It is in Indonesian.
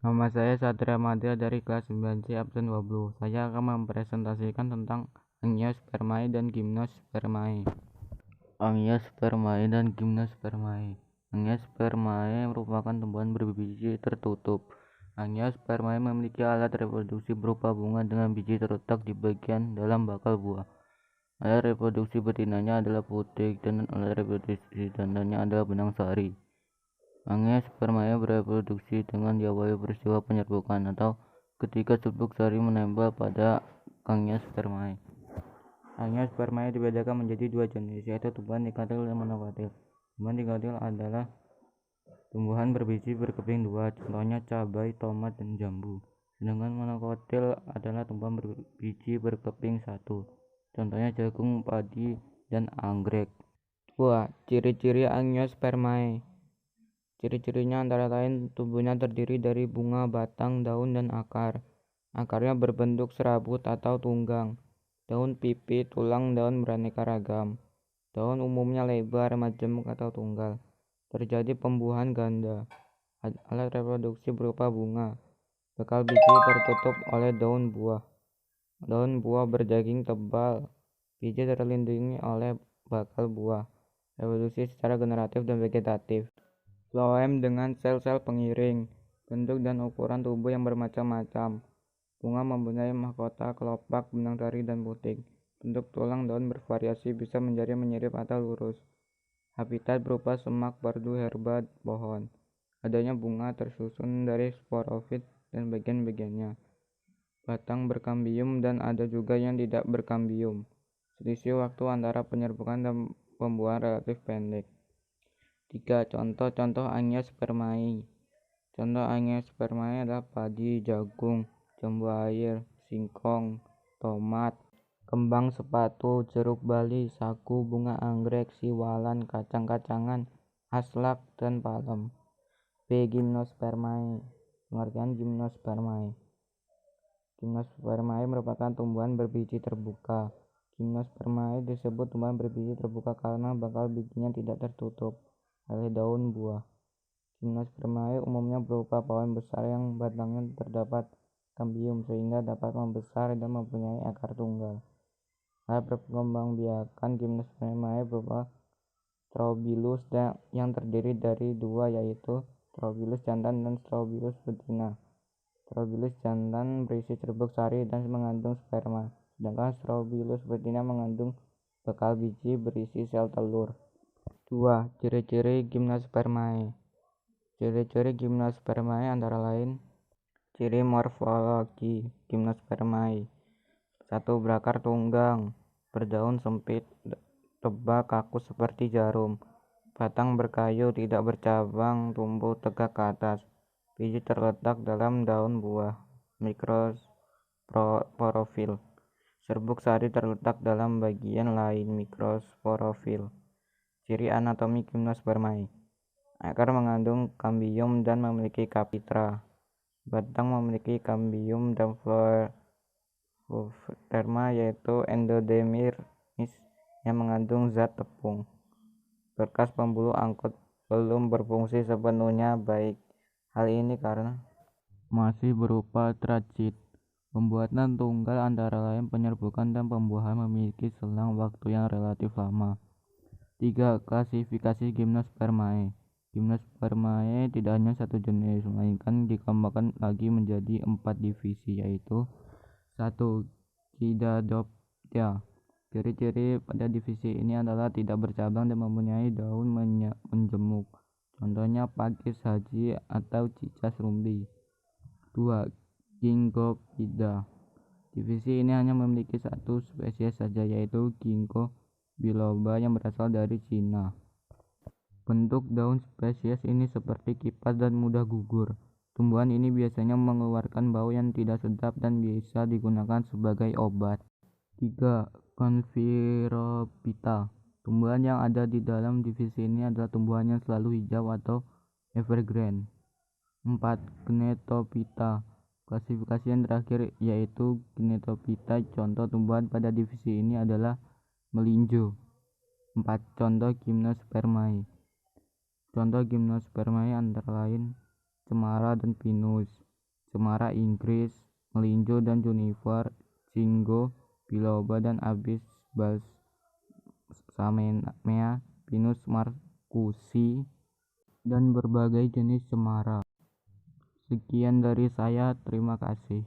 Nama saya Satria Madya dari kelas 9C absen 20. Saya akan mempresentasikan tentang Angiospermae dan Gymnospermae. Angiospermae dan Gymnospermae. Angiospermae merupakan tumbuhan berbiji tertutup. Angiospermae memiliki alat reproduksi berupa bunga dengan biji terletak di bagian dalam bakal buah. Alat reproduksi betinanya adalah putik dan alat reproduksi jantananya adalah benang sari. Angiospermae bereproduksi dengan diawali peristiwa penyerbukan atau ketika serbuk sari menempel pada Angiospermae. Angiospermae dibedakan menjadi dua jenis, yaitu tumbuhan dikotil dan monokotil. Tumbuhan dikotil adalah tumbuhan berbiji berkeping dua, contohnya cabai, tomat, dan jambu. Sedangkan monokotil adalah tumbuhan berbiji berkeping satu, contohnya jagung, padi, dan anggrek. 2. Ciri-ciri Angiospermae. Ciri-cirinya antara lain tubuhnya terdiri dari bunga, batang, daun, dan akar. Akarnya berbentuk serabut atau tunggang. Daun pipi, tulang daun beraneka ragam. Daun umumnya lebar, majemuk atau tunggal. Terjadi pembuahan ganda. Alat reproduksi berupa bunga. Bakal biji tertutup oleh daun buah. Daun buah berdaging tebal. Biji terlindungi oleh bakal buah. Reproduksi secara generatif dan vegetatif. Floem dengan sel-sel pengiring. Bentuk dan ukuran tubuh yang bermacam-macam. Bunga mempunyai mahkota kelopak, benang sari, dan putik. Bentuk tulang daun bervariasi, bisa menjadi menyirip atau lurus. Habitat berupa semak, pardu, herba, pohon. Adanya bunga tersusun dari sporofit dan bagian-bagiannya. Batang berkambium dan ada juga yang tidak berkambium. Selisih waktu antara penyerbukan dan pembuahan relatif pendek. 3. Contoh-contoh Angiospermae. Contoh Angiospermae adalah padi, jagung, jambu air, singkong, tomat, kembang sepatu, jeruk bali, sagu, bunga anggrek, siwalan, kacang-kacangan, aslak, dan palem. B. Gymnospermae. Pengertian Gymnospermae. Gymnospermae merupakan tumbuhan berbiji terbuka. Gymnospermae disebut tumbuhan berbiji terbuka karena bakal bijinya tidak tertutup oleh daun buah. Gymnospermae umumnya berupa pohon besar yang batangnya terdapat kambium sehingga dapat membesar dan mempunyai akar tunggal. Alat perkembangbiakan Gymnospermae berupa Strobilus yang terdiri dari dua, yaitu Strobilus jantan dan Strobilus betina. Strobilus jantan berisi serbuk sari dan mengandung sperma, sedangkan Strobilus betina mengandung bakal biji berisi sel telur. 2. Ciri-ciri Gymnospermae. Ciri-ciri Gymnospermae antara lain: ciri morfologi Gymnospermae. 1. Berakar tunggang, berdaun sempit, tebal, kaku seperti jarum. Batang berkayu, tidak bercabang, tumbuh tegak ke atas. Biji terletak dalam daun buah. Mikrosporofil. Serbuk sari terletak dalam bagian lain. Mikrosporofil. Ciri anatomi Gymnospermae. Akar mengandung kambium dan memiliki kapitra. Batang memiliki kambium dan phloem yaitu endodermis yang mengandung zat tepung. Berkas pembuluh angkut belum berfungsi sepenuhnya baik. Hal ini karena masih berupa trachit. Pembuatan tunggal antara lain penyerbukan dan pembuahan memiliki selang waktu yang relatif lama. 3. Klasifikasi Gymnospermae. Gymnospermae tidak hanya satu jenis, melainkan dikembangkan lagi menjadi 4 divisi, yaitu 1. Gidadoptia. Ciri-ciri pada divisi ini adalah tidak bercabang dan mempunyai daun menjemuk. Contohnya pakis haji atau cicas rumbi. 2. Ginkgopida. Divisi ini hanya memiliki satu spesies saja, yaitu Ginkgo biloba yang berasal dari Cina. Bentuk daun spesies ini seperti kipas dan mudah gugur. Tumbuhan ini biasanya mengeluarkan bau yang tidak sedap dan bisa digunakan sebagai obat. 3. Confirophyta. Tumbuhan yang ada di dalam divisi ini adalah tumbuhan yang selalu hijau atau evergreen. 4. Gnetophyta. Klasifikasi yang terakhir yaitu Gnetophyta. Contoh tumbuhan pada divisi ini adalah melinjo. 4. Contoh Gymnospermae. Contoh Gymnospermae antara lain cemara dan pinus. cemara Inggris, melinjo dan juniper, jinggo biloba dan Abies balsamea, Pinus marcusi, dan berbagai jenis cemara. Sekian dari saya, terima kasih.